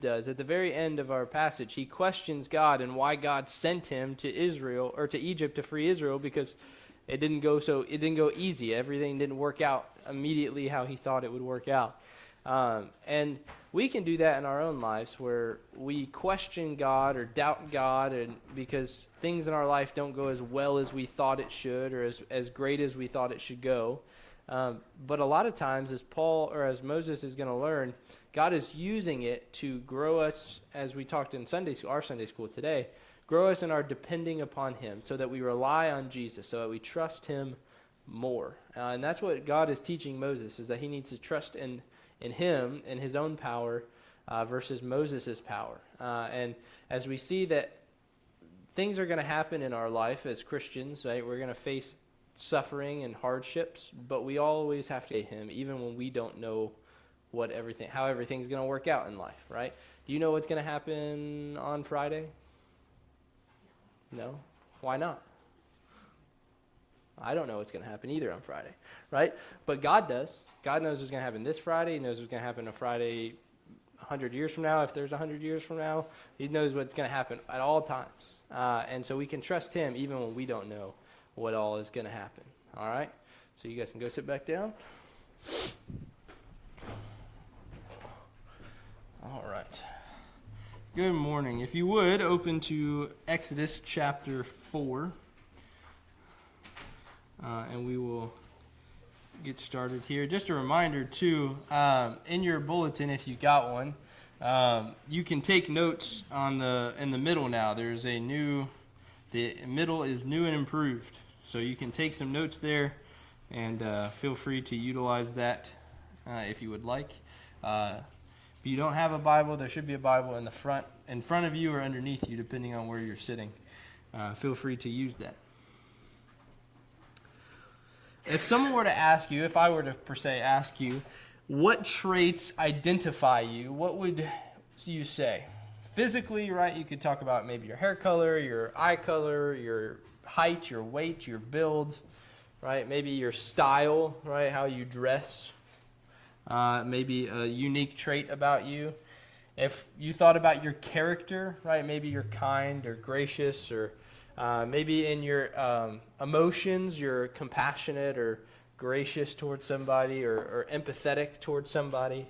does. At the very end of our passage, he questions God and why God sent him to Israel or to Egypt to free Israel, because it didn't go easy. Everything didn't work out immediately how he thought it would work out. And we can do that in our own lives, where we question God or doubt God, and because things in our life don't go as well as we thought it should, or as great as we thought it should go. But a lot of times, as Moses is going to learn, God is using it to grow us, as we talked in our Sunday school today, grow us in our depending upon him, so that we rely on Jesus, so that we trust him more. And that's what God is teaching Moses, is that he needs to trust in him and his own power versus Moses' power. And as we see that things are going to happen in our life as Christians, right? We're going to face suffering and hardships, but we always have to him, even when we don't know how everything's going to work out in life, right? Do you know what's going to happen on Friday? No? Why not? I don't know what's going to happen either on Friday, right? But God does. God knows what's going to happen this Friday. He knows what's going to happen on Friday 100 years from now, if there's 100 years from now. He knows what's going to happen at all times. And so we can trust him even when we don't know what all is going to happen. All right? So you guys can go sit back down. All right. Good morning. If you would, open to Exodus chapter 4. And we will get started here. Just a reminder, too, in your bulletin, if you got one, you can take notes in the middle now. There's the middle is new and improved. So you can take some notes there, and feel free to utilize that if you would like. If you don't have a Bible, there should be a Bible in front of you or underneath you, depending on where you're sitting. Feel free to use that. If someone were to ask you, if I were to per se ask you, what traits identify you, what would you say? Physically, right, you could talk about maybe your hair color, your eye color, your height, your weight, your build, right? Maybe your style, right, how you dress. Maybe a unique trait about you. If you thought about your character, right, maybe you're kind or gracious, or maybe in your emotions, you're compassionate or gracious towards somebody, or empathetic towards somebody.